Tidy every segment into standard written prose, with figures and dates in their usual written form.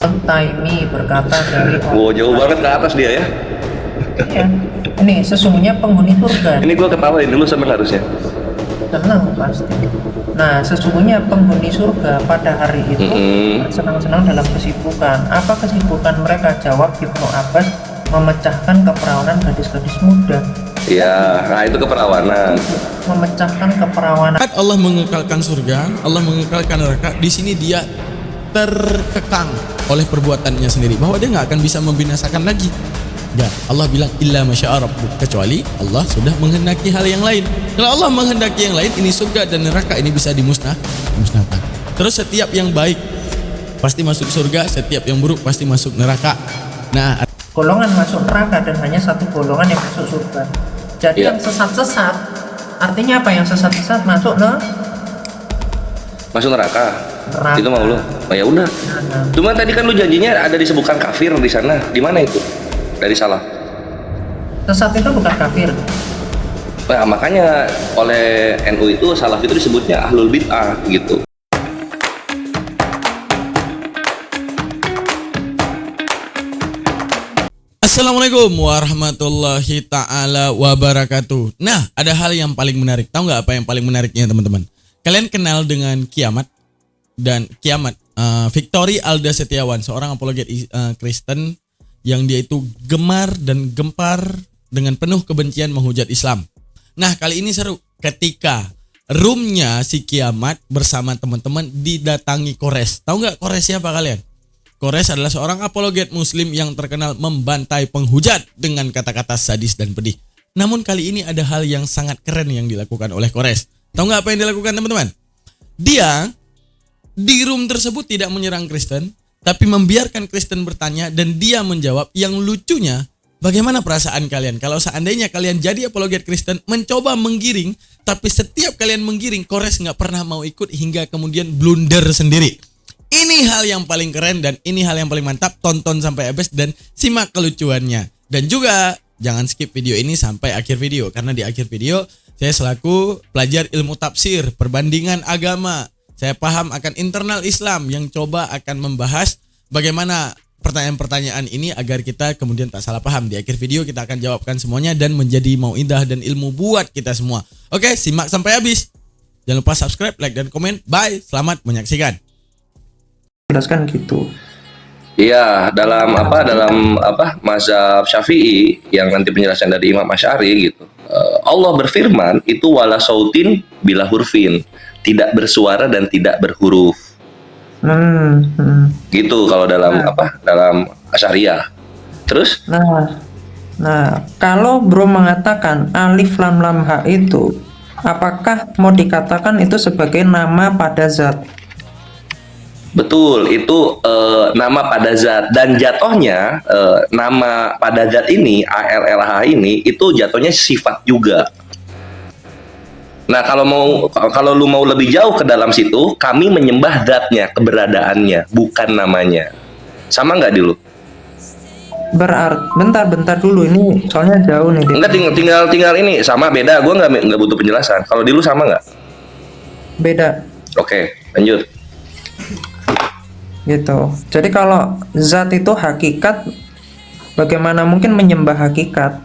Taimi berkata dari Wow, jauh banget ke atas dia ya. ya, ini sesungguhnya penghuni surga. Ini gue ketawain dulu seneng harusnya. Senang pasti. Nah, sesungguhnya penghuni surga pada hari itu senang-senang dalam kesibukan. Apa kesibukan mereka? Jawab Ibnu Abbas, memecahkan keperawanan gadis-gadis muda. Iya, nah itu keperawanan. Memecahkan keperawanan. Allah mengekalkan surga, Allah mengekalkan neraka. Di sini dia terkekang oleh perbuatannya sendiri, bahwa dia nggak akan bisa membinasakan lagi. Dan Allah bilang illa masya'a rabbuk, kecuali Allah sudah menghendaki hal yang lain. Kalau Allah menghendaki yang lain, ini surga dan neraka ini bisa dimusnahkan. Terus setiap yang baik pasti masuk surga, setiap yang buruk pasti masuk neraka. Nah, Golongan masuk neraka dan hanya satu golongan yang masuk surga. Jadi yang sesat-sesat, artinya apa? Yang sesat-sesat masuk Masuk neraka. neraka. Itu mau lu? Oh ya udah. Cuma tadi kan lu janjinya ada disebutkan kafir di sana. Di mana itu? Dari salah. Sesat itu bukan kafir. Nah, makanya oleh NU itu salaf itu disebutnya ahlul bid'ah gitu. Assalamualaikum warahmatullahi ta'ala wabarakatuh. Nah, ada hal yang paling menarik. Tahu nggak apa yang paling menariknya, teman-teman? Kalian kenal dengan Kiamat? Dan Kiamat, Victory Alda Setiawan, seorang apologet Kristen yang dia itu gemar dan gempar dengan penuh kebencian menghujat Islam. Nah, kali ini seru ketika roomnya si Kiamat bersama teman-teman didatangi Kores. Tahu nggak Kores siapa kalian? Kores adalah seorang apologet muslim yang terkenal membantai penghujat dengan kata-kata sadis dan pedih. Namun kali ini ada hal yang sangat keren yang dilakukan oleh Kores. Tahu nggak apa yang dilakukan, teman-teman? Dia di room tersebut tidak menyerang Kristen, tapi membiarkan Kristen bertanya dan dia menjawab. Yang lucunya, bagaimana perasaan kalian kalau seandainya kalian jadi apologet Kristen mencoba menggiring, tapi setiap kalian menggiring, Kores nggak pernah mau ikut hingga kemudian blunder sendiri. Ini hal yang paling keren dan ini hal yang paling mantap. Tonton sampai habis dan simak kelucuannya. Dan juga jangan skip video ini sampai akhir video, karena di akhir video saya selaku pelajar ilmu tafsir, perbandingan agama, saya paham akan internal Islam yang coba akan membahas bagaimana pertanyaan-pertanyaan ini agar kita kemudian tak salah paham. Di akhir video kita akan jawabkan semuanya dan menjadi mau'idah dan ilmu buat kita semua. Oke, simak sampai habis. Jangan lupa subscribe, like, dan komen. Bye, selamat menyaksikan. Jelaskan gitu. Iya, dalam mazhab Syafi'i yang nanti penjelasan dari Imam Asy'ari gitu. Allah berfirman itu wala sautin bila hurfin, tidak bersuara dan tidak berhuruf. Gitu kalau dalam dalam Asy'ariyah. Terus? Nah, kalau Bro mengatakan alif lam lam ha itu, apakah mau dikatakan itu sebagai nama pada zat? Betul, itu nama pada zat dan jatuhnya nama pada zat ini ALLH ini itu jatuhnya sifat juga. Nah, kalau lu mau lebih jauh ke dalam situ, kami menyembah zatnya, keberadaannya, bukan namanya. Sama nggak di lu? Bentar dulu, ini soalnya jauh nih. Enggak, tinggal ini sama beda. Gua nggak butuh penjelasan. Kalau di lu sama nggak? Beda. Oke, lanjut. Gitu. Jadi kalau zat itu hakikat, bagaimana mungkin menyembah hakikat?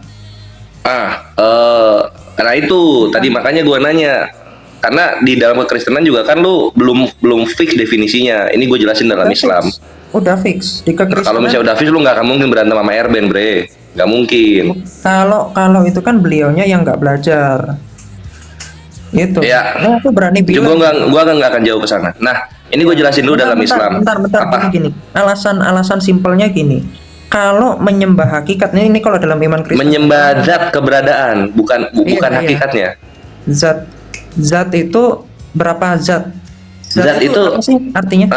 Nah itu tadi makanya gua nanya, karena di dalam kekristenan juga kan lu belum fix definisinya. Ini gue jelasin dalam Islam. Udah fix di kekristenan. Kalau misalnya udah fix, lu nggak akan mungkin berantem sama Erben, bre. Nggak mungkin. Kalau itu kan beliaunya yang nggak belajar. Gitu. Ya. Nah, aku berani bilang. Gua nggak akan jauh ke sana. Nah, ini gue jelasin dulu dalam Islam. Bentar, gini. Alasan simpelnya gini. Kalau menyembah hakikat, ini kalau dalam iman Kristen. Menyembah zat keberadaan, bukan hakikatnya. Zat itu berapa zat? Zat itu apa sih artinya?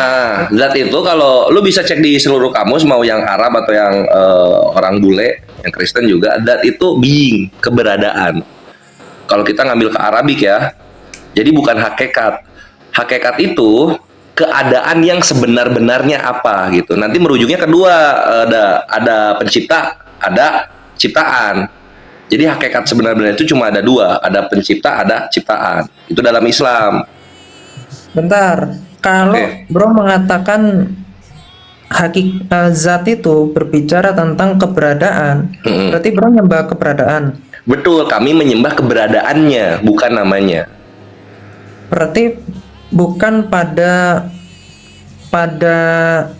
Zat itu kalau lu bisa cek di seluruh kamus, mau yang Arab atau yang orang bule, yang Kristen juga, zat itu being, keberadaan. Kalau kita ngambil ke Arabik ya, jadi bukan hakikat. Hakikat itu keadaan yang sebenar-benarnya apa gitu. Nanti merujuknya kedua, ada pencipta, ada ciptaan. Jadi hakikat sebenar-benarnya itu cuma ada dua, ada pencipta, ada ciptaan. Itu dalam Islam. Bentar, kalau Bro mengatakan zat itu berbicara tentang keberadaan. Berarti bro nyembah keberadaan. Betul, kami menyembah keberadaannya, bukan namanya. Berarti bukan pada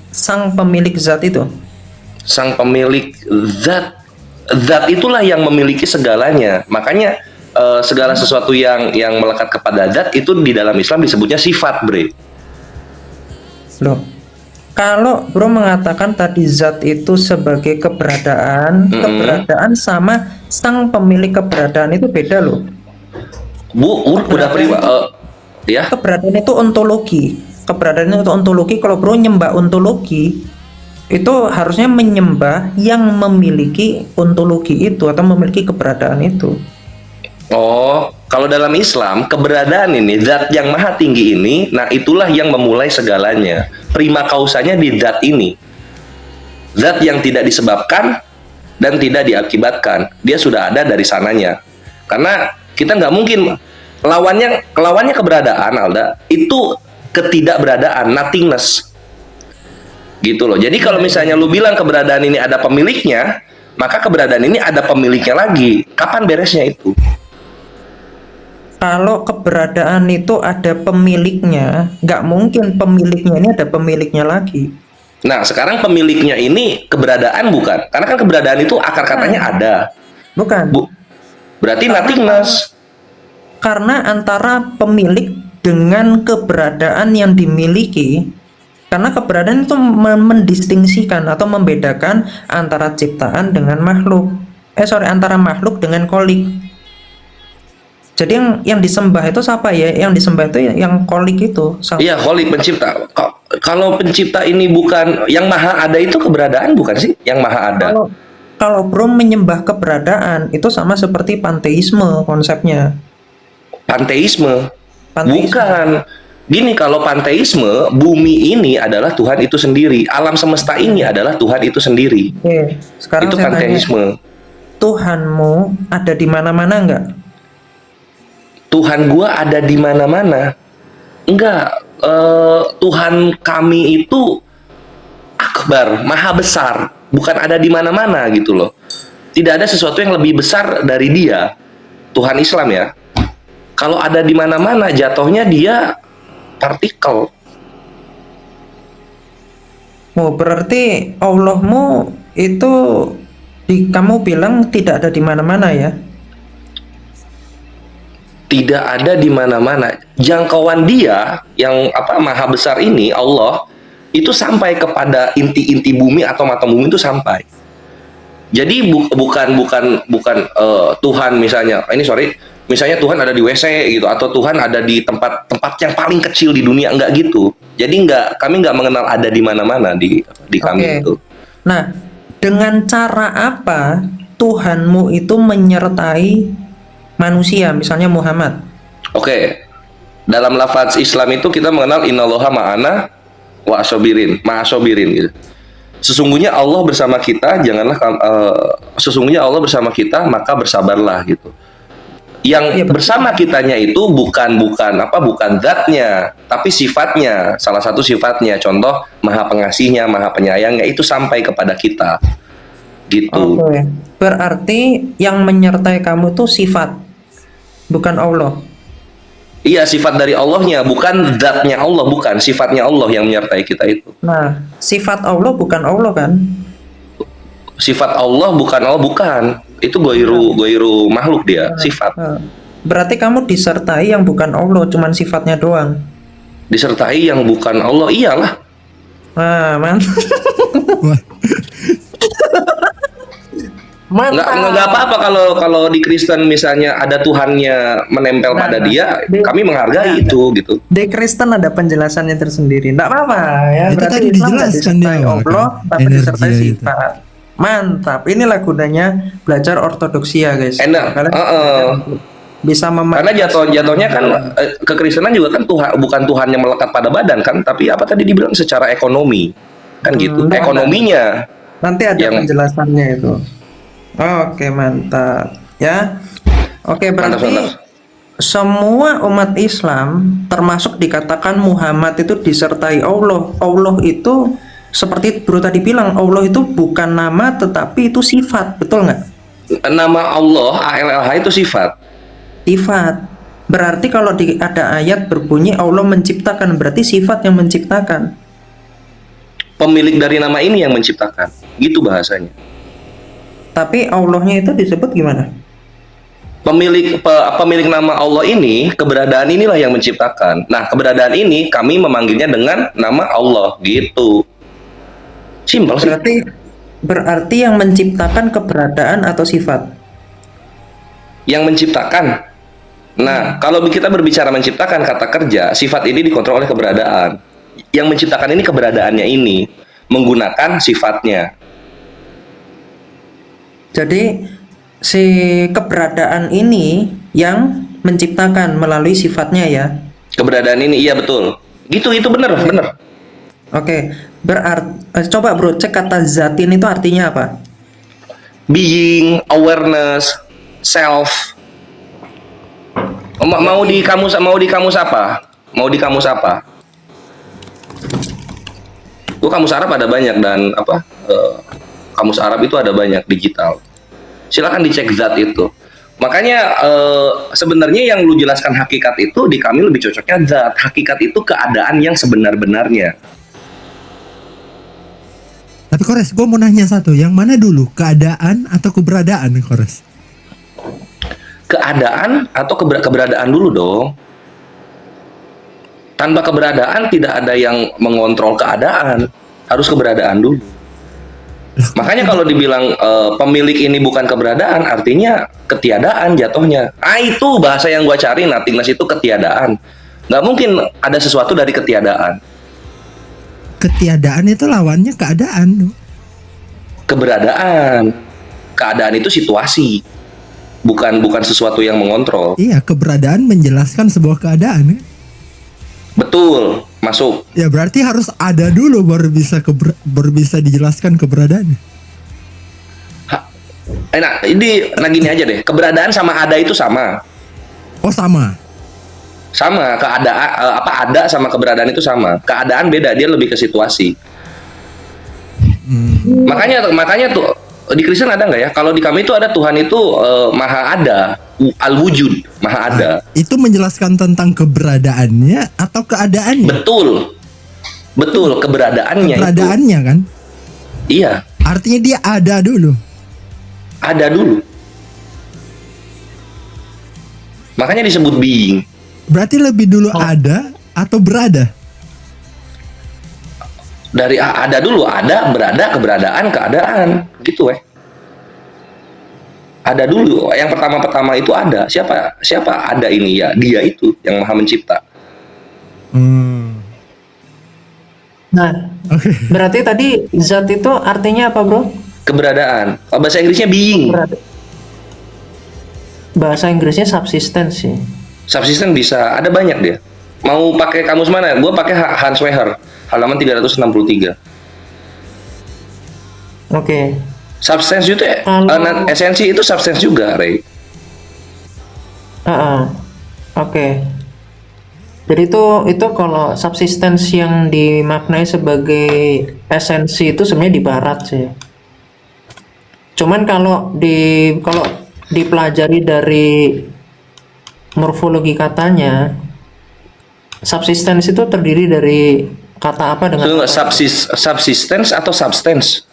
sang pemilik zat itu. Sang pemilik zat, zat itulah yang memiliki segalanya. Makanya segala sesuatu yang melekat kepada zat itu di dalam Islam disebutnya sifat, Bre. Loh, kalau bro mengatakan tadi zat itu sebagai keberadaan, keberadaan sama sang pemilik keberadaan itu beda loh. Udah ya. Keberadaan itu ontologi. Keberadaan itu ontologi. Kalau bro nyembah ontologi, itu harusnya menyembah yang memiliki ontologi itu atau memiliki keberadaan itu. Oh, kalau dalam Islam keberadaan ini, zat yang maha tinggi ini, nah itulah yang memulai segalanya. Prima causanya di zat ini. Zat yang tidak disebabkan dan tidak diakibatkan, dia sudah ada dari sananya. Karena kita nggak mungkin lawannya keberadaan, Alda, itu ketidakberadaan, nothingness. Gitu loh. Jadi kalau misalnya lu bilang keberadaan ini ada pemiliknya, maka keberadaan ini ada pemiliknya lagi. Kapan beresnya itu? Kalau keberadaan itu ada pemiliknya, nggak mungkin pemiliknya ini ada pemiliknya lagi. Nah, sekarang pemiliknya ini keberadaan bukan? Karena kan keberadaan itu akar katanya ada. Bukan. Berarti nothingness. Karena antara pemilik dengan keberadaan yang dimiliki, karena keberadaan itu mendistingsikan atau membedakan antara ciptaan dengan makhluk. Antara makhluk dengan kholik. Jadi yang disembah itu siapa ya? Yang disembah itu yang kholik itu. Iya, kholik, pencipta. Kalau pencipta ini bukan yang maha ada, itu keberadaan bukan sih? Yang maha ada. Kalau bro menyembah keberadaan itu sama seperti panteisme konsepnya. Panteisme. Bukan. Gini, kalau panteisme, bumi ini adalah Tuhan itu sendiri. Alam semesta ini adalah Tuhan itu sendiri. Oke, sekarang itu saya panteisme. tanya, Tuhanmu ada di mana-mana enggak? Tuhan gua ada di mana-mana. Enggak. Tuhan kami itu akbar, maha besar. Bukan ada di mana-mana gitu loh. Tidak ada sesuatu yang lebih besar dari dia. Tuhan Islam ya. Kalau ada di mana-mana, jatuhnya dia partikel. Oh, berarti Allahmu itu kamu bilang tidak ada di mana-mana ya? Tidak ada di mana-mana. Jangkauan dia yang maha besar ini, Allah, itu sampai kepada inti-inti bumi atau mata bumi itu sampai. Jadi bukan Tuhan misalnya, misalnya Tuhan ada di WC gitu, atau Tuhan ada di tempat yang paling kecil di dunia, enggak gitu. Jadi kami enggak mengenal ada di mana-mana di kami itu. Nah, dengan cara apa Tuhanmu itu menyertai manusia, misalnya Muhammad? Oke. Dalam lafaz Islam itu kita mengenal innallaha ma'ana wa asobirin, ma'asobirin gitu. Sesungguhnya Allah bersama kita, sesungguhnya Allah bersama kita, maka bersabarlah gitu. Yang bersama kitanya itu bukan zatnya, tapi sifatnya. Salah satu sifatnya, contoh maha pengasihnya, maha penyayangnya, itu sampai kepada kita gitu. Oke. Berarti yang menyertai kamu itu sifat, bukan Allah. Iya, sifat dari Allahnya, bukan zatnya Allah, bukan sifatnya Allah yang menyertai kita itu. Nah, sifat Allah bukan Allah kan? Sifat Allah bukan Allah, bukan. Itu goiru makhluk dia, sifat. Berarti kamu disertai yang bukan Allah, cuman sifatnya doang. Disertai yang bukan Allah, iyalah. Nah, Nggak apa-apa kalau di Kristen misalnya ada Tuhannya menempel pada dia, kami menghargai itu gitu. Di Kristen ada penjelasannya tersendiri, nggak apa-apa ya. Itu berarti tadi Islam nggak dijelaskan disertai dia, Allah, tapi energi disertai itu. sifat. Mantap, inilah gunanya belajar ortodoksi ya guys. Kalian bisa karena jatuhnya kan kekristenan juga kan bukan Tuhan yang melekat pada badan kan, tapi apa tadi dibilang secara ekonomi kan gitu. Ekonominya nanti ada penjelasannya itu. Oke, mantap ya. Oke, berarti mantap. Semua umat Islam termasuk dikatakan Muhammad itu disertai Allah. Allah itu seperti bro tadi bilang, Allah itu bukan nama tetapi itu sifat, betul nggak? Nama Allah ALLH itu sifat. Sifat. Berarti kalau ada ayat berbunyi Allah menciptakan, berarti sifat yang menciptakan. Pemilik dari nama ini yang menciptakan, gitu bahasanya. Tapi Allahnya itu disebut gimana? Pemilik nama Allah ini, keberadaan inilah yang menciptakan. Nah, keberadaan ini kami memanggilnya dengan nama Allah, gitu. Simpel sih. Berarti yang menciptakan keberadaan atau sifat? Yang menciptakan. Nah, kalau kita berbicara menciptakan kata kerja, sifat ini dikontrol oleh keberadaan. Yang menciptakan ini keberadaannya ini menggunakan sifatnya. Jadi si keberadaan ini yang menciptakan melalui sifatnya ya. Keberadaan ini iya betul. Gitu, itu benar. Oke, berarti coba bro cek kata zatin itu artinya apa? Being, awareness, self. Mau di kamus apa? Mau di kamus apa? Itu kamus Arab ada banyak dan kamus Arab itu ada banyak digital. Silakan dicek zat itu. Makanya sebenarnya yang lu jelaskan hakikat itu di kami lebih cocoknya zat. Hakikat itu keadaan yang sebenar-benarnya. Tapi Kores, gue mau nanya satu, yang mana dulu, keadaan atau keberadaan, Kores? Keadaan atau keberadaan dulu dong. Tanpa keberadaan tidak ada yang mengontrol keadaan, harus keberadaan dulu. Makanya kalau dibilang pemilik ini bukan keberadaan, artinya ketiadaan jatuhnya. Itu bahasa yang gua cari, nothingness itu ketiadaan. Nggak mungkin ada sesuatu dari ketiadaan. Ketiadaan itu lawannya keadaan. Keberadaan. Keadaan itu situasi. Bukan sesuatu yang mengontrol. Iya, keberadaan menjelaskan sebuah keadaan. Betul, masuk. Ya berarti harus ada dulu baru bisa dijelaskan keberadaannya. Nah, gini aja deh. Keberadaan sama ada itu sama. Oh sama. Sama, keadaan ada sama keberadaan itu sama. Keadaan beda, dia lebih ke situasi. Makanya tuh di Kristen ada nggak ya? Kalau di kami itu ada Tuhan itu maha ada, al-wujud, maha ada. Itu menjelaskan tentang keberadaannya atau keadaannya? Betul, keberadaannya. Keberadaannya itu. Kan? Iya. Artinya dia ada dulu. Ada dulu. Makanya disebut being. Berarti lebih dulu ada atau berada? Dari ada dulu, ada, berada, keberadaan, keadaan, gitu Ada dulu, yang pertama itu ada. Siapa ada ini ya? Dia itu yang maha mencipta. Nah, berarti tadi zat itu artinya apa bro? Keberadaan. Bahasa Inggrisnya being. Bahasa Inggrisnya subsistence sih. Subsisten bisa, ada banyak dia. Mau pakai kamus mana? Gue pakai Hans Weher, halaman 363. Oke. Substance itu esensi itu substance juga, Ray. Oke. Jadi itu kalau subsistence yang dimaknai sebagai esensi itu sebenarnya di barat sih. Cuman kalau dipelajari dari morfologi katanya, subsistence itu terdiri dari kata apa dengan subsistence atau substance?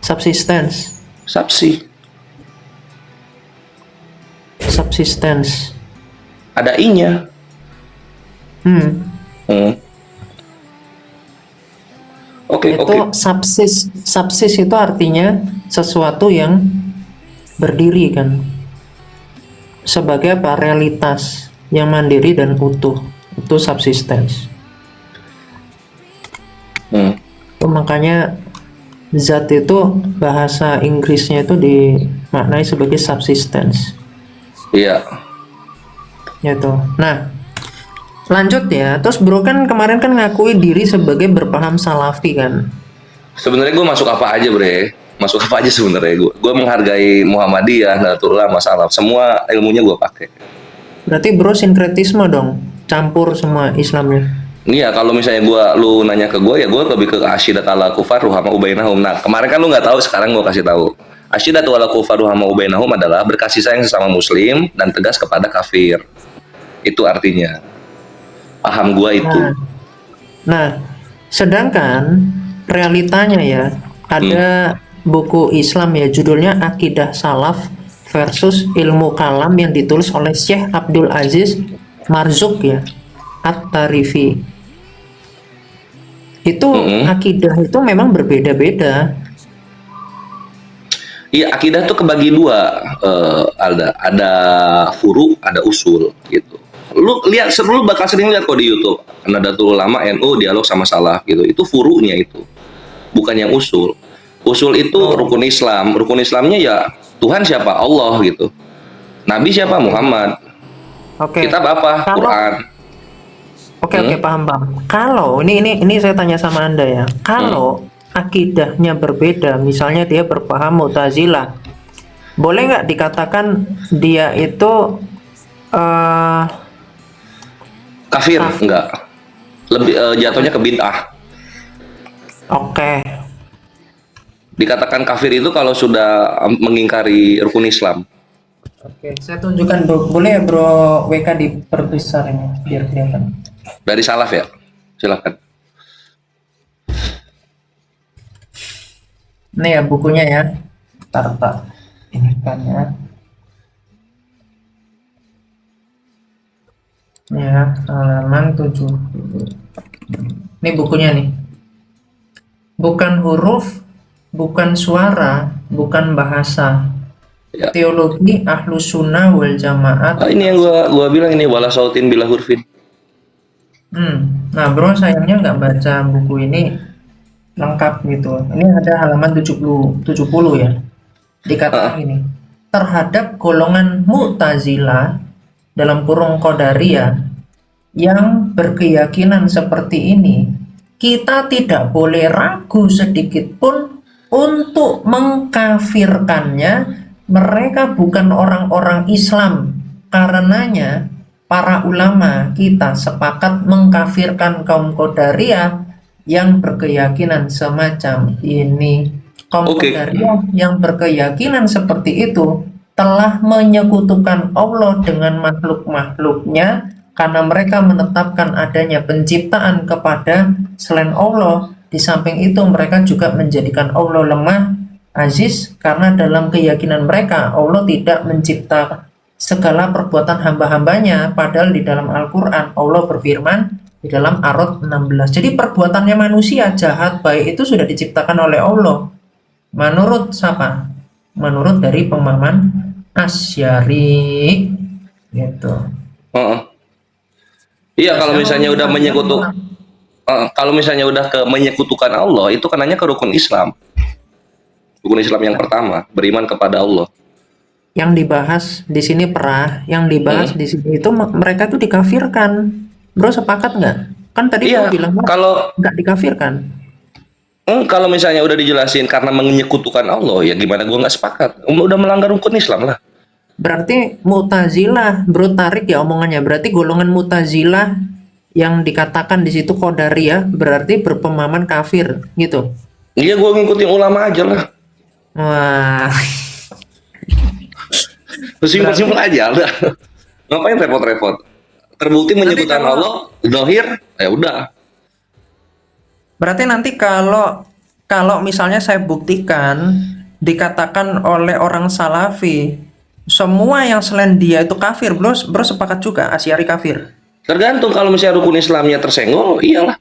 Subsistence. Subsistence. Ada i-nya. Oke. Subsis itu artinya sesuatu yang berdiri kan, sebagai apa? Realitas yang mandiri dan utuh. Itu subsistence. Makanya zat itu bahasa Inggrisnya itu dimaknai sebagai subsistence. Iya. Gitu. Nah, lanjut ya. Terus bro kan kemarin kan ngakui diri sebagai berpaham salafi kan. Sebenarnya gue masuk apa aja bre. Masuk apa aja sebenarnya gue. Gue menghargai Muhammadiyah, Nahdlatul Ulama, semua ilmunya gue pakai. Berarti bro sinkretisme dong, campur semua Islamnya. Iya, kalau misalnya lu nanya ke gua, ya gua lebih ke asyidat ala kufar ruhama ubainahum. Nah, kemarin kan lu nggak tahu, sekarang gua kasih tahu. Asyidat ala kufar ruhama ubainahum adalah berkasih sayang sesama muslim dan tegas kepada kafir. Itu artinya. Paham gua itu. Nah, sedangkan realitanya ya, ada buku Islam ya, judulnya Akidah Salaf versus Ilmu Kalam yang ditulis oleh Syekh Abdul Aziz Marzuq ya, At-Tarifi. Itu akidah itu memang berbeda-beda. Iya, akidah tuh kebagi dua, Alda. Ada furu, ada usul gitu. Lu lihat, lu bakal sering lihat kok di YouTube. Nahdlatul Ulama NU dialog sama salaf gitu. Itu furunya itu. Bukan yang usul. Usul itu rukun Islam. Rukun Islamnya ya Tuhan siapa? Allah gitu. Nabi siapa? Muhammad. Oke. Kitab apa? Kalau- Quran. Oke, paham. Kalau ini saya tanya sama Anda ya. Kalau akidahnya berbeda, misalnya dia berpaham Mu'tazilah, boleh nggak dikatakan dia itu Kafir? Enggak. Lebih jatuhnya ke bid'ah. oke. Dikatakan kafir itu kalau sudah mengingkari rukun Islam. Oke, saya tunjukkan bro. Boleh ya bro WK diperbesar ini biar kelihatan. Dari salaf ya? Silakan. Ini ya bukunya ya. Ntar ini kan ya. Ya, halaman 7. Ini bukunya nih. Bukan huruf, bukan suara, bukan bahasa. Ya. Teologi Ahlus Sunnah wal Jamaah. Ini yang gua bilang ini wala sautin bila hurfin. Nah bro, sayangnya nggak baca buku ini lengkap gitu. Ini ada halaman 70 ya. Dikatakan ini terhadap golongan Mu'tazilah dalam kurung Qadariyah yang berkeyakinan seperti ini, kita tidak boleh ragu sedikit pun untuk mengkafirkannya. Mereka bukan orang-orang Islam. Karenanya para ulama kita sepakat mengkafirkan kaum Qadariyah yang berkeyakinan semacam ini. Kaum Qadariyah yang berkeyakinan seperti itu telah menyekutukan Allah dengan makhluk-makhluknya karena mereka menetapkan adanya penciptaan kepada selain Allah. Di samping itu mereka juga menjadikan Allah lemah, aziz, karena dalam keyakinan mereka Allah tidak mencipta segala perbuatan hamba-hambanya, padahal di dalam Al-Quran Allah berfirman di dalam Ar-Rod 16. Jadi perbuatannya manusia jahat baik itu sudah diciptakan oleh Allah. Menurut siapa? Menurut dari pemahaman Asy'ari gitu. Iya, kalau misalnya udah kalau misalnya udah ke menyekutukan Allah, itu kan hanya ke rukun Islam. Rukun Islam yang pertama, beriman kepada Allah. Yang dibahas di sini yang dibahas di sini itu mereka tuh dikafirkan. Bro sepakat nggak? Kan tadi Iya, bilang kalau nggak dikafirkan. kalau misalnya udah dijelasin karena menyekutukan Allah, ya gimana gua nggak sepakat? Udah melanggar rukun Islam lah. Berarti Mu'tazilah, bro tarik ya omongannya. Berarti golongan Mu'tazilah yang dikatakan di situ Qadariyah berarti berpemahaman kafir gitu. Iya, gua ngikutin ulama aja lah. Wah. Simpel-simpel aja udah. Ngapain repot-repot? Terbukti menyekutukan Allah, zahir, ya udah. Berarti nanti kalau misalnya saya buktikan dikatakan oleh orang Salafi semua yang selain dia itu kafir, bro sepakat juga Asy'ari kafir. Tergantung, kalau misalnya rukun Islamnya tersenggol, iyalah.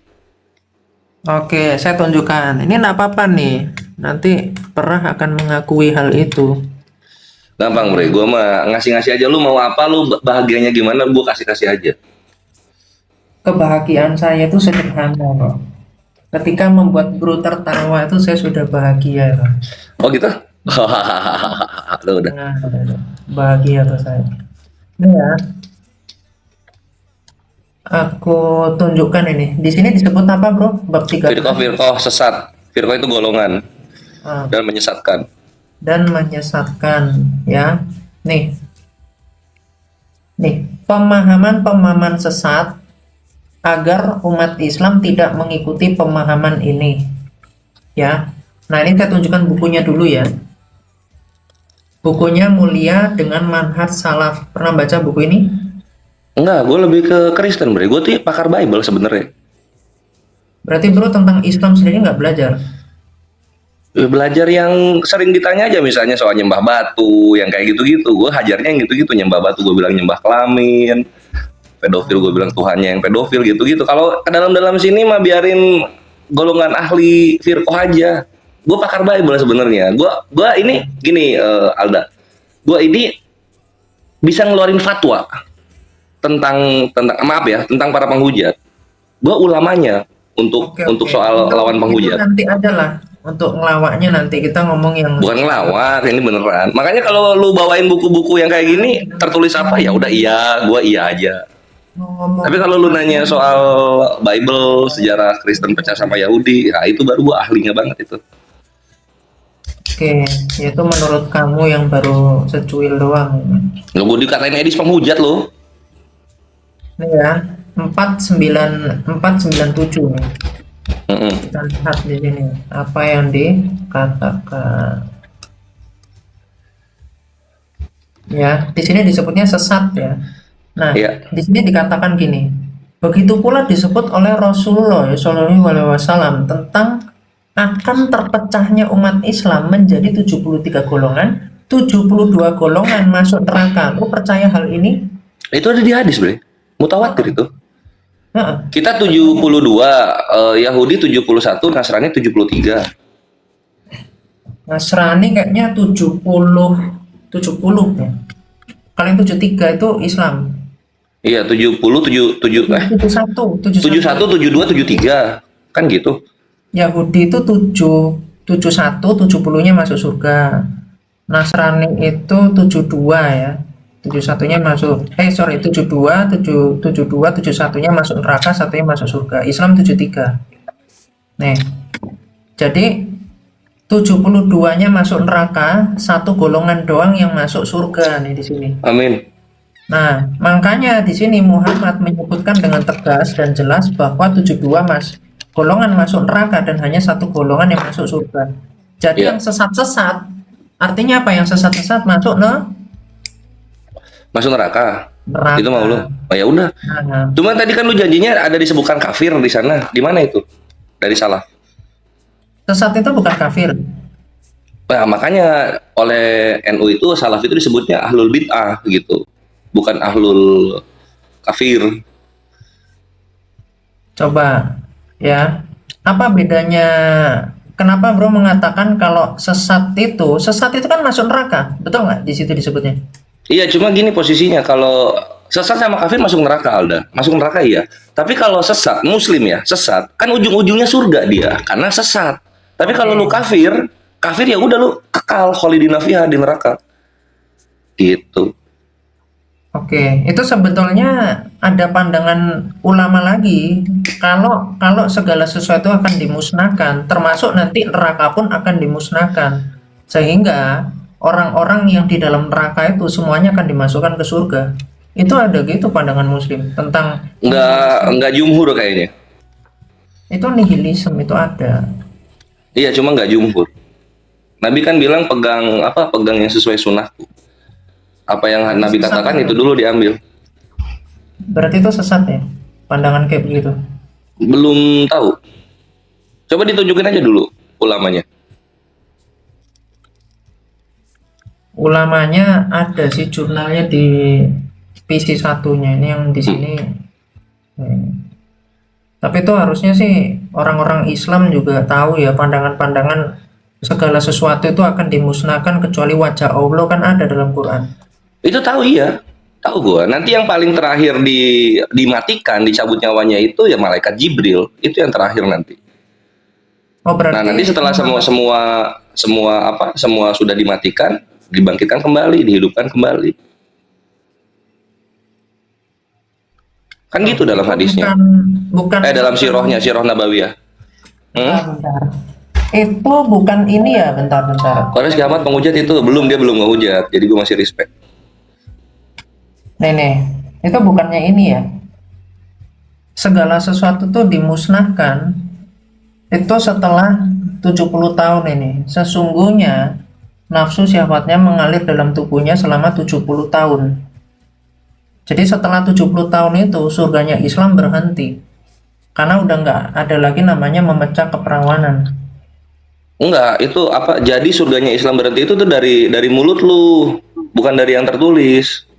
Oke, saya tunjukkan. Ini enggak apa-apa nih. Nanti Perah akan mengakui hal itu. Gampang, Bre. Gua mah ngasih-ngasih aja, lu mau apa, lu bahagianya gimana, gua kasih-kasih aja. Kebahagiaan saya itu sederhana, bro. Ketika membuat bro tertawa itu saya sudah bahagia, bro. Oh gitu? Lu udah. Nah, bahagia tuh saya. Ini ya. Aku tunjukkan ini. Di sini disebut apa, bro? Bab 3. Firqah sesat. Firqah itu golongan Ah, dan menyesatkan. dan menyesatkan, ya. Nih, pemahaman sesat agar umat Islam tidak mengikuti pemahaman ini. Ya. Nah, ini saya tunjukkan bukunya dulu ya. Bukunya Mulia dengan Manhaj Salaf. Pernah baca buku ini? Enggak, gue lebih ke Kristen, bre. Gue tuh pakar Bible sebenarnya. Berarti bro tentang Islam sendiri nggak belajar? Belajar yang sering ditanya aja, misalnya soal nyembah batu, yang kayak gitu-gitu. Gue hajarnya yang gitu-gitu, nyembah batu gue bilang nyembah kelamin, pedofil gue bilang Tuhannya yang pedofil gitu-gitu. Kalau ke dalam-dalam sini mah biarin golongan ahli firqah aja. Gue pakar Bible sebenarnya. Gue ini gini, Alda. Gue ini bisa ngeluarin fatwa tentang maaf ya, tentang para penghujat. Gue ulamanya untuk soal lawan penghujat. Nanti aja lah untuk ngelawaknya, nanti kita ngomong yang Bukan ngelawak, ini beneran. Makanya kalau lu bawain buku-buku yang kayak gini tertulis apa ya udah iya, gua iya aja. ngomong. Tapi kalau lu nanya soal Bible, sejarah Kristen pecah sama Yahudi, nah itu baru gua ahlinya banget itu. Oke, itu menurut kamu yang baru secuil doang. Lu gua dikatain Edis penghujat lo. Ini ya, 497 nih. Kita lihat di sini apa yang dikatakan. Ya, di sini disebutnya sesat ya. Nah, di sini dikatakan gini. Begitu pula disebut oleh Rasulullah Shallallahu Alaihi Wasallam tentang akan terpecahnya umat Islam menjadi 73 golongan, 72 golongan masuk neraka. Lu percaya hal ini? Itu ada di hadis, Bre. Mutawatir itu. Kita 72, Yahudi 71, Nasrani 73. Nasrani kayaknya 70 ya. Kalau yang 73 itu Islam. Iya, 71, 72, 73. Kan gitu. Yahudi itu 71, 70-nya masuk surga. Nasrani itu 72 ya. 71-nya masuk 72, 71-nya masuk neraka, satunya masuk surga. Islam 73. Nih. Jadi 72-nya masuk neraka, satu golongan doang yang masuk surga nih di sini. Amin. Nah, makanya di sini Muhammad menyebutkan dengan tegas dan jelas bahwa 72 golongan masuk neraka dan hanya satu golongan yang masuk surga. Jadi yang sesat-sesat, artinya apa? Yang sesat-sesat masuk neraka. Itu mau lu? Oh ya udah. Cuma tadi kan lu janjinya ada disebutkan kafir di sana. Di mana itu? Dari salaf. Sesat itu bukan kafir. Nah, makanya oleh NU itu salaf itu disebutnya ahlul bid'ah gitu. Bukan ahlul kafir. Coba ya. Apa bedanya? Kenapa bro mengatakan kalau sesat itu kan masuk neraka? Betul nggak di situ disebutnya? Iya, cuma gini posisinya, kalau sesat sama kafir masuk neraka, Alda. Masuk neraka iya. Tapi kalau sesat, muslim ya, sesat, kan ujung-ujungnya surga dia, karena sesat. Tapi kalau lu kafir ya udah lu kekal khalidina fiha di neraka. Gitu. Oke, itu sebetulnya ada pandangan ulama lagi. Kalau segala sesuatu akan dimusnahkan, termasuk nanti neraka pun akan dimusnahkan. Sehingga orang-orang yang di dalam neraka itu semuanya akan dimasukkan ke surga. Itu ada gitu pandangan muslim tentang enggak jumhur kayaknya. Itu nihilisme itu ada. Iya, cuma enggak jumhur. Nabi kan bilang pegang yang sesuai sunnahku. Apa yang Nabi katakan itu dulu diambil. Berarti itu sesat ya? Pandangan kayak begitu? Belum tahu. Coba ditunjukin aja dulu ulamanya. Ulamanya ada sih jurnalnya di PC satunya ini yang di sini. Tapi itu harusnya sih orang-orang Islam juga tahu ya, pandangan-pandangan segala sesuatu itu akan dimusnahkan kecuali wajah Allah kan ada dalam Quran. Itu tahu iya. Tahu gua. Nanti yang paling terakhir dimatikan, dicabut nyawanya itu ya malaikat Jibril. Itu yang terakhir nanti. Oh, berarti nanti setelah semua sudah dimatikan, dibangkitkan kembali, dihidupkan kembali. Kan gitu dalam hadisnya. Bukan dalam sirah Nabawiyah. Bentar. Itu bukan ini ya, bentar. Kalau kiamat penghujat itu dia belum ngehujat, jadi gue masih respect. Nih, itu bukannya ini ya. segala sesuatu tuh dimusnahkan itu setelah 70 tahun ini. Sesungguhnya nafsu syahwatnya mengalir dalam tubuhnya selama 70 tahun. Jadi setelah 70 tahun itu surganya Islam berhenti. Karena udah nggak ada lagi namanya memecah keperawanan. Enggak, itu apa? Jadi surganya Islam berhenti itu tuh dari mulut lu, bukan dari yang tertulis.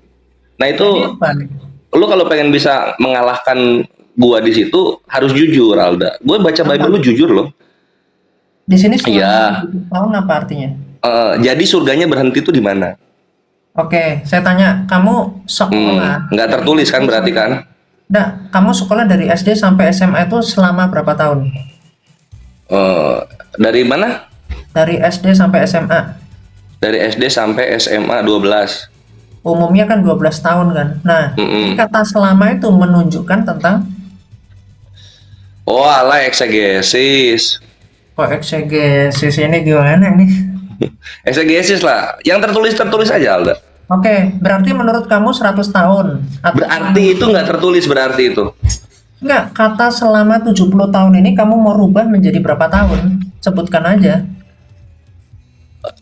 Nah itu Jadi apa nih? lu kalau pengen bisa mengalahkan gua di situ harus jujur, Alda. Gue baca Bible lu jujur loh. Di sini Iya. selama 70 tahun apa artinya? Jadi surganya berhenti itu di mana? Oke, saya tanya, kamu sekolah Nggak tertulis kan berarti kan? Nggak, kamu sekolah dari SD sampai SMA itu selama berapa tahun? Dari mana? Dari SD sampai SMA. Dari SD sampai SMA 12. Umumnya kan 12 tahun kan. Nah, kata selama itu menunjukkan tentang Oh, ala eksegesis. kok eksegesis ini gimana nih? Eksegesis lah. Yang tertulis aja, Alda. Oke, berarti menurut kamu 100 tahun. Atau Berarti itu nggak tertulis berarti itu. enggak, kata selama 70 tahun ini kamu mau rubah menjadi berapa tahun? Sebutkan aja.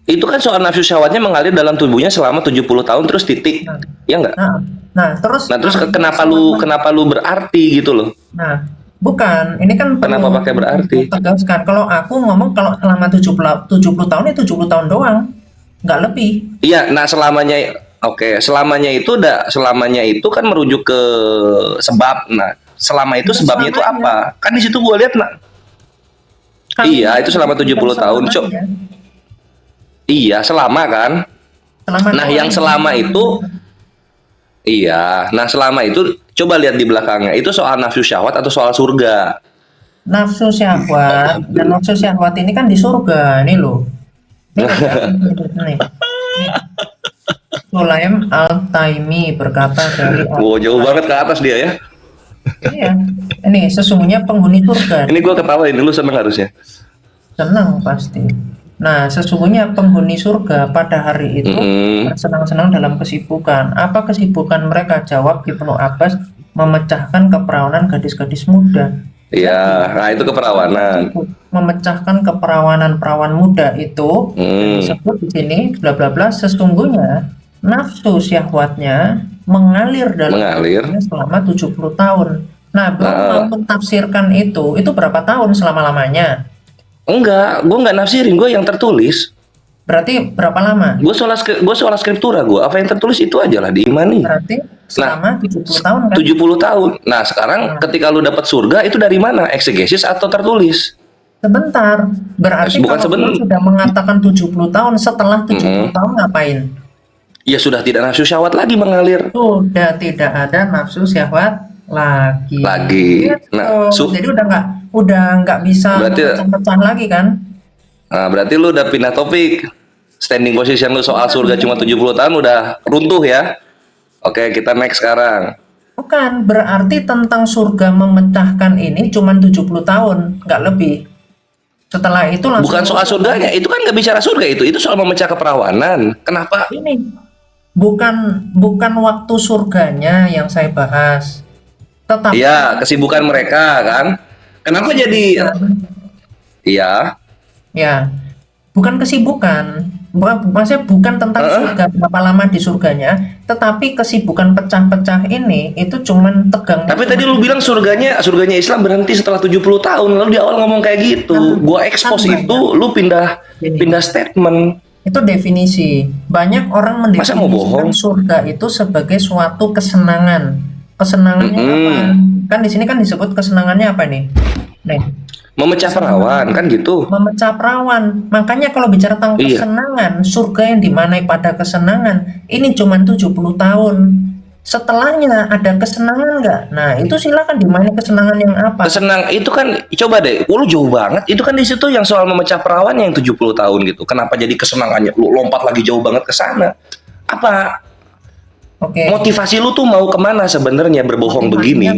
Itu kan soal nafsu syahwatnya mengalir dalam tubuhnya selama 70 tahun terus titik. Ya nggak? Nah, terus Kenapa lu berarti gitu loh? Nah, bukan. Ini kan Kenapa perlu pakai berarti? tegaskan. Kalau aku ngomong kalau selama 70 tahun itu 70 tahun doang. Nggak lebih. Iya, nah selamanya selamanya itu kan merujuk ke sebab. Nah, selama itu sebabnya itu apa? Kan di situ gua lihat Kan iya, itu selama 70 tahun, Cok. selamanya. Iya, selama kan? Selama Nah, doang. yang selama itu iya, nah selama itu coba lihat di belakangnya. Itu soal nafsu syahwat atau soal surga? Nafsu syahwat dan nafsu syahwat ini kan di surga nih loh. Nih, nih. Sulaim Al-Taimi berkata dari Wow, jauh banget ke atas dia ya. Iya, ini sesungguhnya penghuni surga Ini gua ketawain dulu seneng harusnya. senang pasti. Nah, sesungguhnya penghuni surga pada hari itu bersenang-senang dalam kesibukan. Apa kesibukan mereka? Jawab Ibnu Abbas, memecahkan keperawanan gadis-gadis muda. Iya, nah itu keperawanan. Memecahkan keperawanan perawan muda itu disebut di sini bla bla bla. Sesungguhnya nafsu syahwatnya mengalir dalam tubuhnya selama 70 tahun. Nah, belum mau mentafsirkan itu berapa tahun selama-lamanya? Enggak, gue nggak nafsirin, gue yang tertulis. Berarti berapa lama? Gue soal skriptura, gue apa yang tertulis itu aja lah diimani. Berarti selama 70 tahun kan? 70 tahun. Nah sekarang ketika lu dapat surga itu dari mana? Eksegesis atau tertulis? Sebentar. Berarti Bukan kalau sebentar. lu sudah mengatakan 70 tahun, setelah 70 tahun ngapain? Ya sudah tidak nafsu syahwat lagi mengalir. Sudah tidak ada nafsu syahwat lagi. Gitu. Nah, jadi udah nggak bisa pecah-pecah lagi kan? Nah, berarti lu udah pindah topik. Standing position lu soal surga cuma 70 tahun udah runtuh ya. Oke, kita next sekarang. Bukan, berarti tentang surga memecahkan ini cuma 70 tahun, nggak lebih. Setelah itu langsung. Bukan soal surganya, itu kan nggak bicara surga itu soal memecah keperawanan. Kenapa? Ini bukan waktu surganya yang saya bahas. Tetapi iya, kesibukan mereka kan. Kenapa jadi iya? Ya, bukan kesibukan. Maksudnya bukan tentang surga, berapa lama di surganya, tetapi kesibukan pecah-pecah ini itu cuman tegang. Tapi tadi lu bilang surganya Islam berhenti setelah 70 tahun. Lalu di awal ngomong kayak gitu. Gua expose itu, lu pindah statement. Itu definisi. Banyak orang mendefinisikan surga itu sebagai suatu kesenangan. Kesenangannya apa? Kan di sini kan disebut kesenangannya apa nih? Nih. Memecah perawan kan gitu. Memecah perawan. Makanya kalau bicara tentang kesenangan, surga yang dimanai pada kesenangan ini cuma 70 tahun. Setelahnya ada kesenangan nggak? Nah, itu silakan dimanai kesenangan yang apa? Itu kan coba deh, lu jauh banget. Itu kan di situ yang soal memecah perawan yang 70 tahun gitu. Kenapa jadi kesenangannya? Lu lompat lagi jauh banget ke sana. Apa? Motivasi lu tuh mau kemana sebenarnya berbohong begini?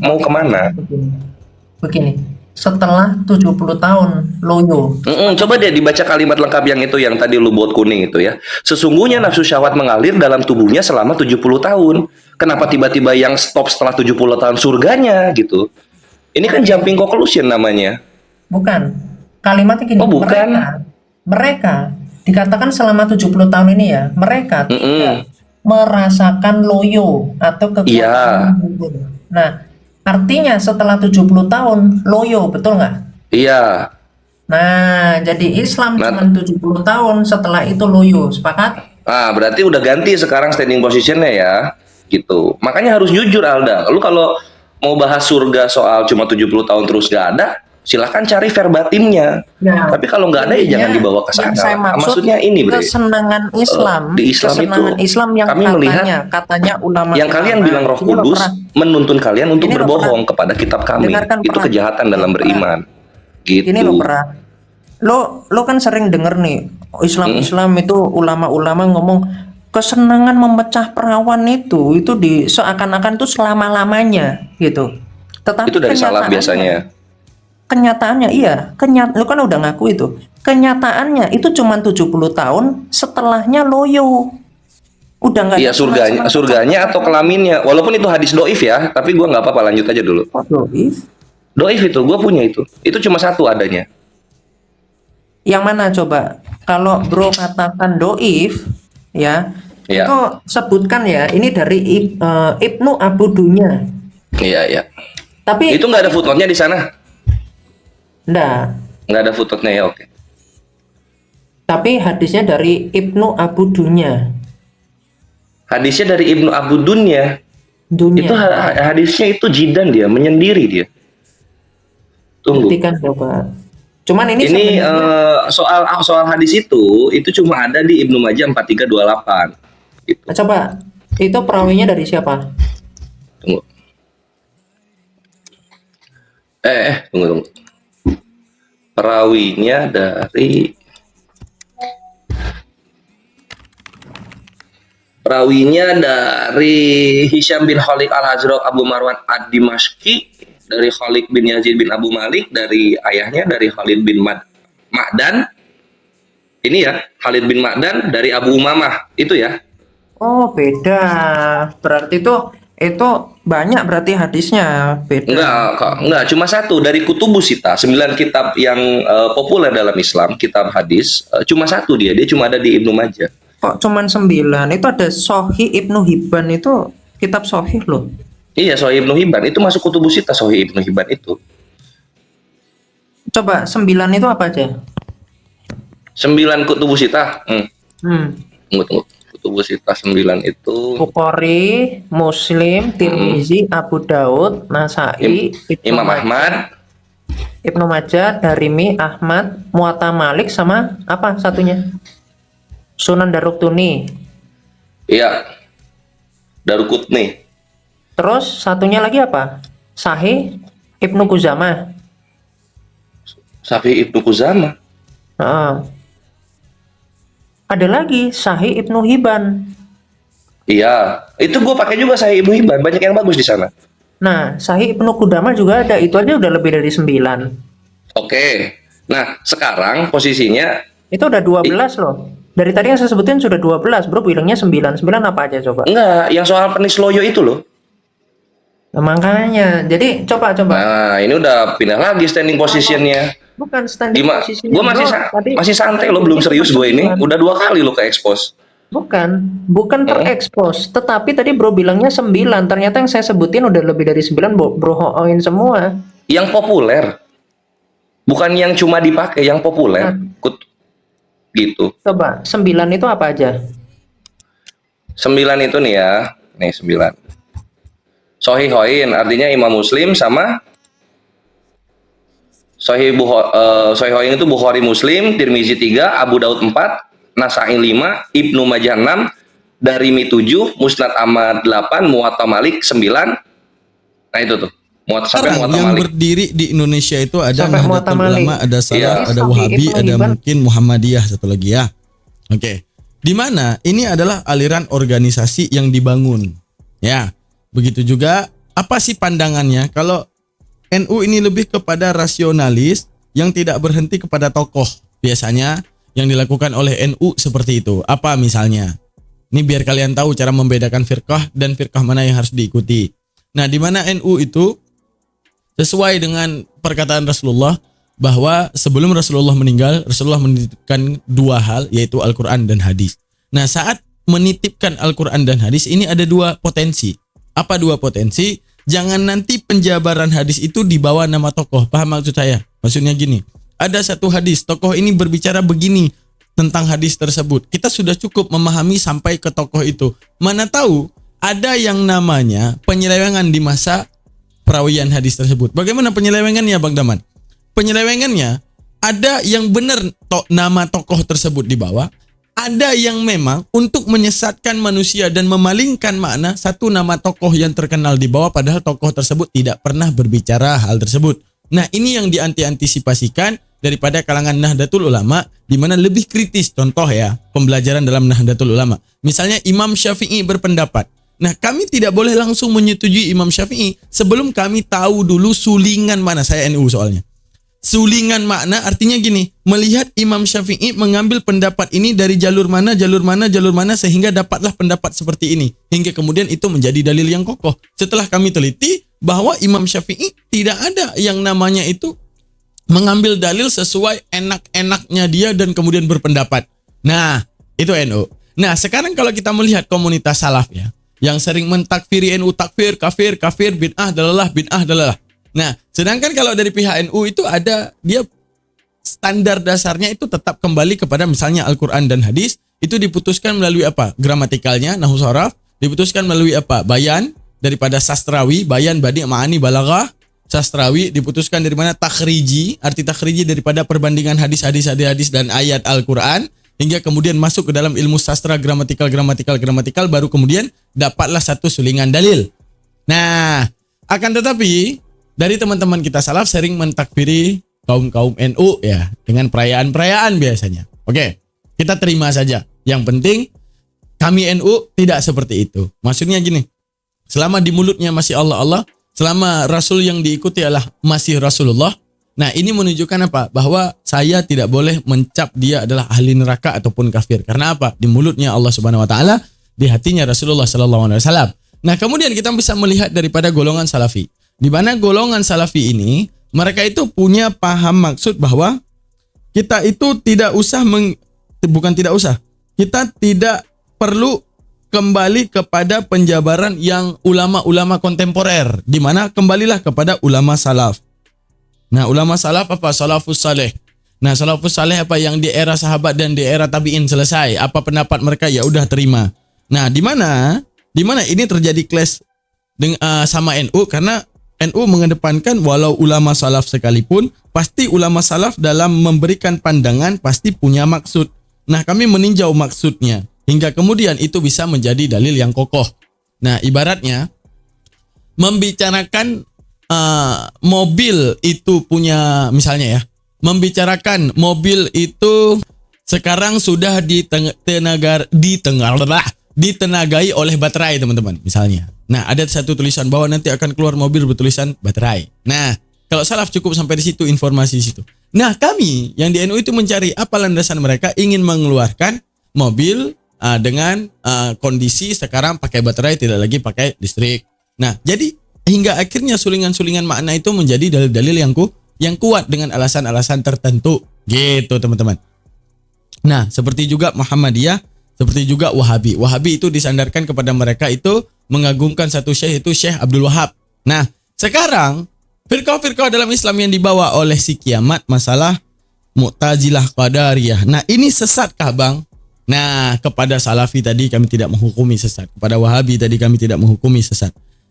Mau kemana? Begini. Setelah 70 tahun loyo. Coba deh dibaca kalimat lengkap yang tadi lu buat kuning itu ya. Sesungguhnya nafsu syahwat mengalir dalam tubuhnya selama 70 tahun. Kenapa tiba-tiba yang stop setelah 70 tahun surganya gitu? Ini kan jumping conclusion namanya. Bukan. Kalimatnya gini, Oh, bukan. mereka dikatakan selama 70 tahun ini ya, mereka tidak Mm-mm. merasakan loyo atau kekuatan Iya. hukum. Nah, artinya setelah 70 tahun loyo, betul nggak? Iya. Nah, jadi Islam Nah, cuma 70 tahun, setelah itu loyo. Sepakat? berarti udah ganti sekarang standing positionnya ya, gitu. Makanya harus jujur Alda. Lu kalau mau bahas surga soal cuma 70 tahun terus gak ada, silahkan cari verbatimnya. Nah, Tapi kalau nggak ada ya jangan dibawa ke yang sana. saya maksud Maksudnya ini, Bre. kesenangan Islam, Di Islam kesenangan itu, Islam yang kami melihat katanya ulama yang kalian bilang Roh Ini lo Kudus pernah- menuntun kalian untuk Ini lo berbohong kepada kitab kami. dengarkan Itu pernah- kejahatan dalam pernah- beriman. Gitu. Ini lo kan sering denger nih Islam itu ulama-ulama ngomong kesenangan memecah perawan itu seakan-akan itu selama-lamanya gitu. Tetapi Itu dari salaf kenyataannya- biasanya. Kenyataannya iya, lu kan udah ngaku itu. Kenyataannya itu cuma 70 tahun, setelahnya loyo. Udah nggak Iya, ada surganya atau kelaminnya. Walaupun itu hadis doif ya, tapi gua nggak apa-apa, lanjut aja dulu. doif. Doif itu, gua punya itu. Itu cuma satu adanya. Yang mana coba? Kalau bro katakan doif, ya, Iya. itu sebutkan ya. Ini dari Ibnu Abu Dunya. Iya, iya. Tapi Itu nggak ada footnote-nya di sana? enggak. Nggak ada footnote-nya ya, oke. Tapi hadisnya dari Ibnu Abu Dunya. Hadisnya dari Ibnu Abu Dunya. Dunya. Itu hadisnya itu jidan dia, menyendiri dia. Tunggu. Buktikan coba. Cuman ini Ini sebenarnya- soal hadis itu cuma ada di Ibnu Majah 4328. Gitu. coba itu perawinya dari siapa? Tunggu. Tunggu. Perawinya dari Hisham bin Khalid Al-Hazraq Abu Marwan Ad-Dimashqi, dari Khalid bin Yazid bin Abu Malik, dari ayahnya dari Khalid bin Ma'dan. Ini ya, Khalid bin Ma'dan dari Abu Umamah, itu ya. Oh, beda. Berarti itu banyak berarti hadisnya beda. Enggak, cuma satu dari Kutubus Sita, 9 kitab yang populer dalam Islam, kitab hadis, cuma satu dia cuma ada di Ibnu Majah. Kok cuman 9? Itu ada Sahih Ibnu Hibban, itu kitab Sahih loh. Iya, Sahih Ibnu Hibban itu masuk Kutubus Sita, Sahih Ibnu Hibban itu. Coba 9 itu apa aja? 9 Kutubus Sita. Tunggu. Kutubus Sita 9 itu Bukhari, Muslim, Tirmizi, Abu Daud, Nasai, Imam Ahmad, Ibnu Majah, Darimi, Ahmad, Muwatta Malik, sama apa satunya? Sunan Daruqutni. iya. Daruqutni. Terus satunya lagi apa? Sahih Ibnu Kuzamah. Sahih Ibnu Kuzamah. Heeh. Ada lagi Sahih Ibnu Hibban. Iya, itu gue pakai juga Sahih Ibnu Hibban, banyak yang bagus di sana. Nah, Sahih Ibnu Qudamah juga ada. Itu aja udah lebih dari 9. Oke. Nah, sekarang posisinya Itu udah 12 loh. Dari tadi yang saya sebutin sudah 12, bro. Bilangnya 9. 9 apa aja coba? enggak, yang soal penis loyo itu loh. Nah, makanya. Jadi coba. Nah, ini udah pindah lagi standing positionnya. Bukan standing Gimana? posisinya, Gue masih bro. Tadi- masih santai lo, belum serius gue ini. 9. Udah 2 kali lo ke expose. Bukan terekspos. Tetapi tadi bro bilangnya 9. Ternyata yang saya sebutin udah lebih dari 9, bro hoin semua. Yang populer. Bukan yang cuma dipakai, yang populer. Gitu. Coba, 9 itu apa aja? 9 itu nih ya. Nih 9. Sohihoin artinya Imam Muslim sama Sohihoin itu Bukhari Muslim, Tirmizi 3, Abu Daud 4, Nasai 5, Ibnu Majah 6, Darimi 7, Musnad Ahmad 8, Muwatta Malik 9. Nah itu tuh. Sampai Sekarang Muwatta yang Malik. berdiri di Indonesia itu ada Sampai Muwatta Nahdlatul Malik. Ulama, ada Salaf, Iya. ada Sahih Wahabi, Ibnu ada Hibban. mungkin Muhammadiyah satu lagi ya. Oke. Di mana ini adalah aliran organisasi yang dibangun. Ya. Begitu juga apa sih pandangannya kalau NU ini lebih kepada rasionalis yang tidak berhenti kepada tokoh. Biasanya yang dilakukan oleh NU seperti itu. Apa misalnya? Ini biar kalian tahu cara membedakan firqah dan firqah mana yang harus diikuti. Nah, di mana NU itu sesuai dengan perkataan Rasulullah bahwa sebelum Rasulullah meninggal, Rasulullah menitipkan dua hal, yaitu Al-Quran dan hadis. Nah, saat menitipkan Al-Quran dan hadis ini ada dua potensi. Apa dua potensi? Jangan nanti penjabaran hadis itu dibawa nama tokoh. Paham maksud saya? Maksudnya gini, ada satu hadis, tokoh ini berbicara begini tentang hadis tersebut. Kita sudah cukup memahami sampai ke tokoh itu. Mana tahu ada yang namanya penyelewengan di masa perawian hadis tersebut. Bagaimana penyelewengannya, Bang Daman? Penyelewengannya ada yang benar nama tokoh tersebut dibawa, ada yang memang untuk menyesatkan manusia dan memalingkan makna satu nama tokoh yang terkenal dibawa padahal tokoh tersebut tidak pernah berbicara hal tersebut. Nah, ini yang diantisipasikan daripada kalangan Nahdlatul Ulama, di mana lebih kritis. Contoh ya, pembelajaran dalam Nahdlatul Ulama. Misalnya Imam Syafi'i berpendapat. Nah, kami tidak boleh langsung menyetujui Imam Syafi'i sebelum kami tahu dulu sulingan mana. Saya NU soalnya. Sulingan makna artinya gini, melihat Imam Syafi'i mengambil pendapat ini dari jalur mana sehingga dapatlah pendapat seperti ini. Hingga kemudian itu menjadi dalil yang kokoh. Setelah kami teliti bahwa Imam Syafi'i tidak ada yang namanya itu mengambil dalil sesuai enak-enaknya dia dan kemudian berpendapat. Nah, itu NU. Nah, sekarang kalau kita melihat komunitas salaf ya, yang sering mentakfiri NU, takfir, kafir, bid'ah, dalalah. Nah, sedangkan kalau dari pihak NU itu ada, dia standar dasarnya itu tetap kembali kepada misalnya Al-Quran dan hadis, itu diputuskan melalui apa? Gramatikalnya, nahwu sharaf, diputuskan melalui apa? Bayan, daripada sastrawi, bayan, badi', ma'ani, balaghah. Sastrawi diputuskan dari mana? Takhriji, arti takhriji daripada perbandingan hadis dan ayat Al-Quran, hingga kemudian masuk ke dalam ilmu sastra gramatikal, baru kemudian dapatlah satu sulingan dalil. Nah, akan tetapi dari teman-teman kita salaf sering mentakfiri kaum NU ya dengan perayaan-perayaan biasanya. Oke, kita terima saja. Yang penting kami NU tidak seperti itu. Maksudnya gini, selama di mulutnya masih Allah, selama Rasul yang diikuti adalah masih Rasulullah. Nah, ini menunjukkan apa? Bahwa saya tidak boleh mencap dia adalah ahli neraka ataupun kafir. Karena apa? Di mulutnya Allah Subhanahu wa taala, di hatinya Rasulullah sallallahu alaihi wasallam. Nah, kemudian kita bisa melihat daripada golongan Salafi. Di mana golongan Salafi ini, mereka itu punya paham maksud bahwa kita itu kita tidak perlu kembali kepada penjabaran yang ulama-ulama kontemporer, di mana kembalilah kepada ulama salaf. Nah, ulama salaf apa? Salafus saleh. Nah, salafus saleh apa? Yang di era sahabat dan di era tabi'in selesai. Apa pendapat mereka? Ya udah terima. Nah, di mana ini terjadi clash sama NU, karena NU mengedepankan walau ulama salaf sekalipun, pasti ulama salaf dalam memberikan pandangan pasti punya maksud. Nah, kami meninjau maksudnya. Hingga kemudian itu bisa menjadi dalil yang kokoh. Nah, ibaratnya membicarakan mobil itu punya, misalnya ya, membicarakan mobil itu sekarang sudah ditenagai oleh baterai, teman-teman, misalnya. Nah, ada satu tulisan bahwa nanti akan keluar mobil bertulisan baterai. Nah, kalau salaf cukup sampai di situ, informasi di situ. Nah, kami yang di NU itu mencari apa landasan mereka ingin mengeluarkan mobil dengan kondisi sekarang pakai baterai, tidak lagi pakai listrik. Nah, jadi hingga akhirnya sulingan-sulingan makna itu menjadi dalil-dalil yang kuat dengan alasan-alasan tertentu, gitu teman-teman. Nah, seperti juga Muhammadiyah, seperti juga Wahabi. Wahabi itu disandarkan kepada mereka itu mengagungkan satu syekh, itu Syekh Abdul Wahab. Nah, sekarang firqah-firqah dalam Islam yang dibawa oleh si kiamat masalah Mu'tazilah, Qadariyah. Nah, ini sesatkah, Bang? Nah, kepada Salafi tadi kami tidak menghukumi sesat. Kepada Wahabi tadi kami tidak menghukumi sesat.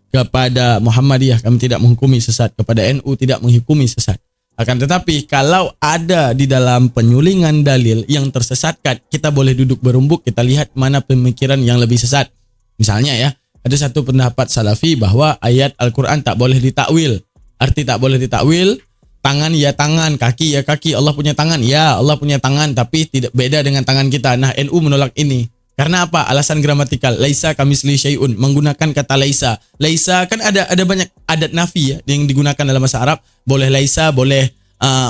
Kepada Muhammadiyah kami tidak menghukumi sesat. Kepada NU tidak menghukumi sesat. Akan tetapi kalau ada di dalam penyulingan dalil yang tersesatkan, kita boleh duduk berumbuk, kita lihat mana pemikiran yang lebih sesat. Misalnya ya, ada satu pendapat Salafi bahwa ayat Al-Quran tak boleh ditakwil. Arti tak boleh ditakwil, tangan ya tangan, kaki ya kaki. Allah punya tangan, ya Allah punya tangan, tapi tidak beda dengan tangan kita. Nah, NU menolak ini. Karena apa? Alasan gramatikal. Laisa kamisli syai'un, menggunakan kata laisa. Laisa kan ada banyak adat nafi ya yang digunakan dalam bahasa Arab. Boleh laisa, boleh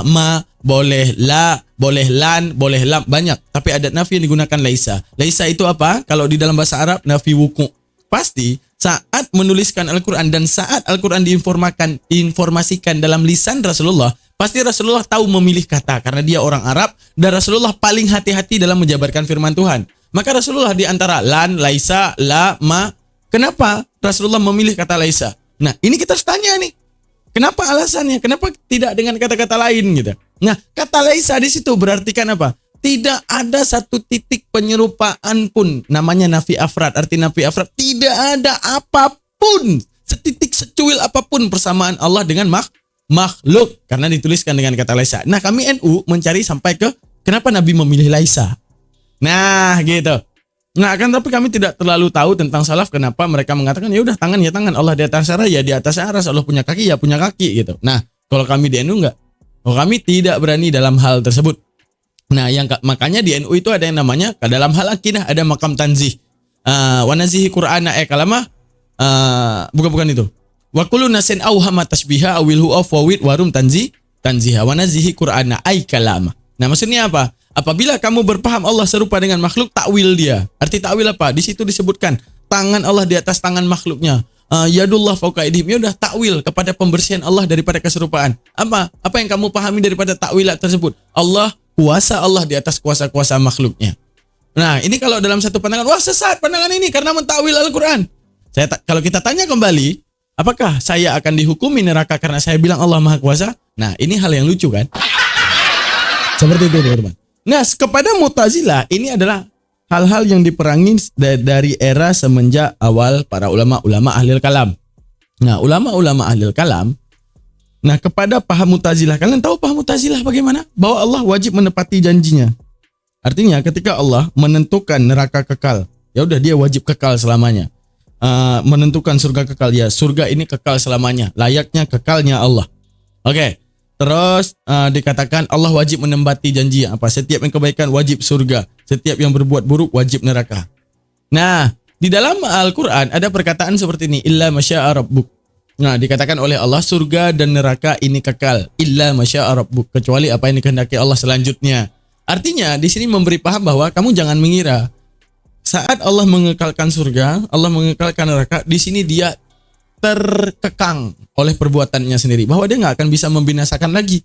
ma, boleh la, boleh lan, boleh lam, banyak. Tapi adat nafi yang digunakan laisa. Laisa itu apa? Kalau di dalam bahasa Arab, nafi wuku. Pasti saat menuliskan Al-Quran dan saat Al-Quran diinformasikan dalam lisan Rasulullah, pasti Rasulullah tahu memilih kata karena dia orang Arab dan Rasulullah paling hati-hati dalam menjabarkan firman Tuhan. Maka Rasulullah di antara lan, laisa, la, ma, kenapa Rasulullah memilih kata laisa? Nah, ini kita harus tanya nih. Kenapa alasannya? Kenapa tidak dengan kata-kata lain gitu? Nah, kata laisa di situ berarti kan apa? Tidak ada satu titik penyerupaan pun, namanya nafi afrad. Arti nafi afrad, tidak ada apapun, setitik secuil apapun persamaan Allah dengan makhluk karena dituliskan dengan kata laisa. Nah, kami NU mencari sampai ke kenapa Nabi memilih laisa. Nah, gitu. Nah, kan tapi kami tidak terlalu tahu tentang salaf kenapa mereka mengatakan ya udah tangan ya tangan, Allah di atas aras ya di atas aras, Allah punya kaki ya punya kaki gitu. Nah, kalau kami di NU enggak. Kalau kami tidak berani dalam hal tersebut. Nah, makanya di NU itu ada yang namanya dalam hal akidah ada makam tanzih. Wa nazihi Qur'ana kalama bukan itu. Wa kullu nasin awhama tasbiha awilhu afwid warum tanziha wa nazihi Qur'ana kalama. Nah, maksudnya apa? Apabila kamu berpaham Allah serupa dengan makhluk, takwil dia. Arti takwil apa? Di situ disebutkan tangan Allah di atas tangan makhluknya. Yadullah fauqa aydihim. Ya udah takwil kepada pembersihan Allah daripada keserupaan. Apa yang kamu pahami daripada takwilat tersebut? Allah kuasa Allah di atas kuasa-kuasa makhluknya. Nah, ini kalau dalam satu pandangan, wah sesat pandangan ini karena mentakwil Al-Quran. Kalau kita tanya kembali, apakah saya akan dihukumi neraka karena saya bilang Allah Maha Kuasa? Nah, ini hal yang lucu kan? Seperti itu, teman-teman. Nah, kepada Mu'tazilah ini adalah hal-hal yang diperangi dari era semenjak awal para ulama-ulama ahlil kalam. Nah, ulama-ulama ahlil kalam, nah kepada paham Mu'tazilah, kalian tahu paham Mu'tazilah bagaimana? Bahwa Allah wajib menepati janjinya. Artinya ketika Allah menentukan neraka kekal, ya udah dia wajib kekal selamanya. Menentukan surga kekal, ya surga ini kekal selamanya, layaknya kekalnya Allah. Oke. Terus dikatakan Allah wajib menepati janji. Apa? Setiap yang kebaikan wajib surga, setiap yang berbuat buruk wajib neraka. Nah, di dalam Al-Quran ada perkataan seperti ini, illa masya'a rabbuk. Nah, dikatakan oleh Allah surga dan neraka ini kekal, illa masya'a rabbuk, kecuali apa yang dikehendaki Allah selanjutnya. Artinya di sini memberi paham bahwa kamu jangan mengira saat Allah mengekalkan surga, Allah mengekalkan neraka, di sini dia terkekang oleh perbuatannya sendiri, bahwa dia nggak akan bisa membinasakan lagi.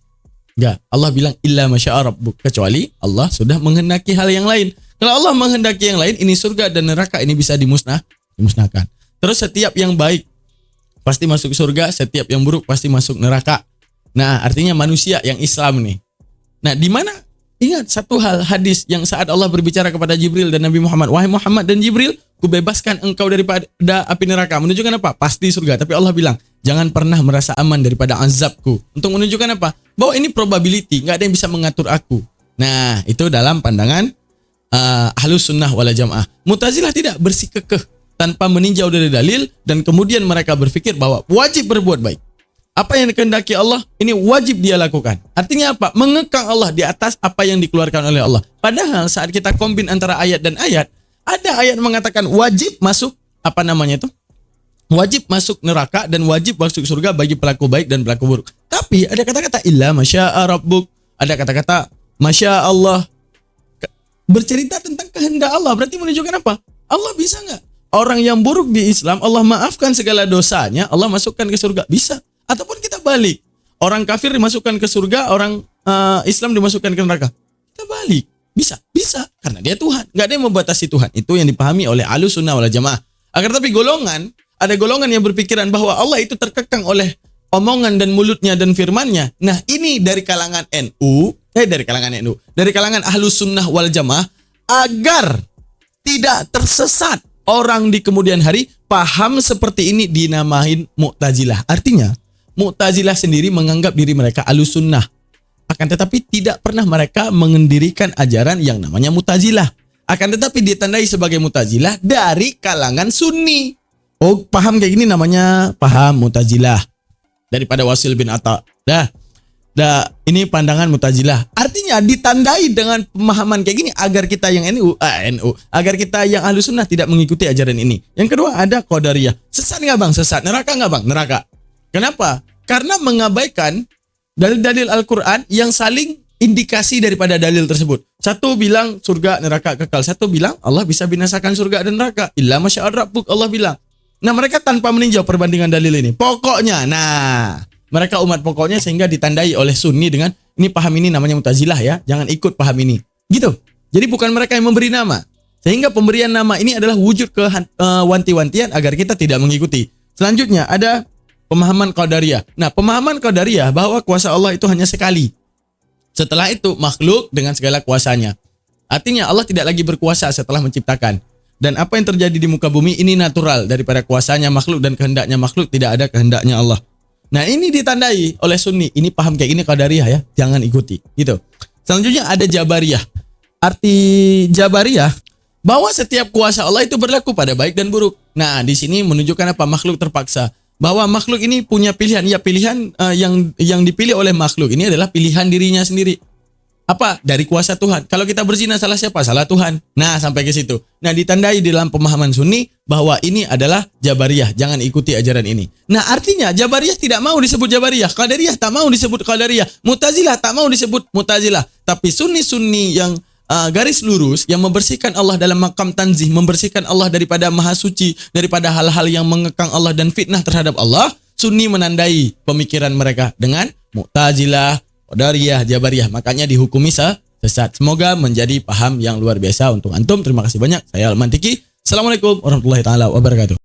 Enggak, Allah bilang illa masya'a rabbuk, kecuali Allah sudah menghendaki hal yang lain. Kalau Allah menghendaki yang lain, ini surga dan neraka ini bisa dimusnahkan. Terus setiap yang baik pasti masuk surga, setiap yang buruk pasti masuk neraka. Nah, artinya manusia yang Islam nih. Nah, di mana? Ingat satu hal hadis yang saat Allah berbicara kepada Jibril dan Nabi Muhammad, wahai Muhammad dan Jibril, kubebaskan engkau daripada api neraka. Menunjukkan apa? Pasti surga. Tapi Allah bilang, jangan pernah merasa aman daripada azabku. Untuk menunjukkan apa? Bahwa ini probability, nggak ada yang bisa mengatur aku. Nah, itu dalam pandangan Ahlus Sunnah wal Jamaah. Mu'tazilah tidak, bersikukuh tanpa meninjau dari dalil, dan kemudian mereka berpikir bahwa wajib berbuat baik. Apa yang dikehendaki Allah, ini wajib dia lakukan. Artinya apa? Mengekang Allah di atas apa yang dikeluarkan oleh Allah. Padahal saat kita kombin antara ayat dan ayat, ada ayat mengatakan wajib masuk, wajib masuk neraka dan wajib masuk surga bagi pelaku baik dan pelaku buruk. Tapi ada kata-kata illa masya'a rabbuk, ada kata-kata masya Allah, bercerita tentang kehendak Allah. Berarti menunjukkan apa? Allah bisa nggak? Orang yang buruk di Islam, Allah maafkan segala dosanya, Allah masukkan ke surga. Bisa. Ataupun kita balik. Orang kafir dimasukkan ke surga, orang Islam dimasukkan ke neraka. Kita balik. Bisa. Karena dia Tuhan. Nggak ada yang membatasi Tuhan. Itu yang dipahami oleh Ahlus Sunnah wal Jamaah. Agar tapi ada golongan yang berpikiran bahwa Allah itu terkekang oleh omongan dan mulutnya dan firmannya. Nah, ini dari kalangan dari kalangan Ahlus Sunnah wal Jamaah, agar tidak tersesat orang di kemudian hari, paham seperti ini dinamain Mu'tazilah. Artinya Mu'tazilah sendiri menganggap diri mereka Ahlus Sunnah, akan tetapi tidak pernah mereka mengendirikan ajaran yang namanya Mu'tazilah. Akan tetapi ditandai sebagai Mu'tazilah dari kalangan Sunni. Oh, paham kayak gini namanya paham Mu'tazilah. Daripada Wasil bin Atta. Ini pandangan Mu'tazilah. Artinya ditandai dengan pemahaman kayak gini agar kita yang NU, agar kita yang Ahlus Sunnah tidak mengikuti ajaran ini. Yang kedua ada Qadariyah. Sesat nggak bang? Sesat. Neraka nggak bang? Neraka. Kenapa? Karena mengabaikan dalil-dalil Al-Quran yang saling indikasi daripada dalil tersebut. Satu bilang surga neraka kekal, satu bilang Allah bisa binasakan surga dan neraka. Illa masya'ar rabbuk, Allah bilang. Nah, mereka tanpa meninjau perbandingan dalil ini. Pokoknya, mereka umat pokoknya sehingga ditandai oleh Sunni dengan ini paham ini namanya Mu'tazilah ya, jangan ikut paham ini. Gitu. Jadi bukan mereka yang memberi nama. Sehingga pemberian nama ini adalah wujud wanti-wantian agar kita tidak mengikuti. Selanjutnya ada pemahaman Qadariyah. Nah, pemahaman Qadariyah bahwa kuasa Allah itu hanya sekali. Setelah itu makhluk dengan segala kuasanya. Artinya Allah tidak lagi berkuasa setelah menciptakan. Dan apa yang terjadi di muka bumi ini natural daripada kuasanya makhluk dan kehendaknya makhluk, tidak ada kehendaknya Allah. Nah, ini ditandai oleh Sunni. Ini paham kayak gini Qadariyah ya, jangan ikuti. Gitu. Selanjutnya ada Jabariyah. Arti Jabariyah bahwa setiap kuasa Allah itu berlaku pada baik dan buruk. Nah, di sini menunjukkan apa? Makhluk terpaksa. Bahwa makhluk ini punya pilihan. Ya, pilihan yang dipilih oleh makhluk ini adalah pilihan dirinya sendiri. Apa? Dari kuasa Tuhan. Kalau kita berzina salah siapa? Salah Tuhan. Nah, sampai ke situ. Nah, ditandai di dalam pemahaman Sunni bahwa ini adalah Jabariyah. Jangan ikuti ajaran ini. Nah, artinya Jabariyah tidak mau disebut Jabariyah. Qadariyah tak mau disebut Qadariyah. Mu'tazilah tak mau disebut Mu'tazilah. Tapi Sunni yang garis lurus, yang membersihkan Allah dalam makam tanzih, membersihkan Allah daripada maha suci, daripada hal-hal yang mengekang Allah dan fitnah terhadap Allah, Sunni menandai pemikiran mereka dengan Mu'tazilah, Qadariyah, Jabariyah. Makanya dihukumi sesat. Semoga menjadi paham yang luar biasa untuk antum. Terima kasih banyak. Saya Al-Mantiki. Assalamualaikum warahmatullahi taala wabarakatuh.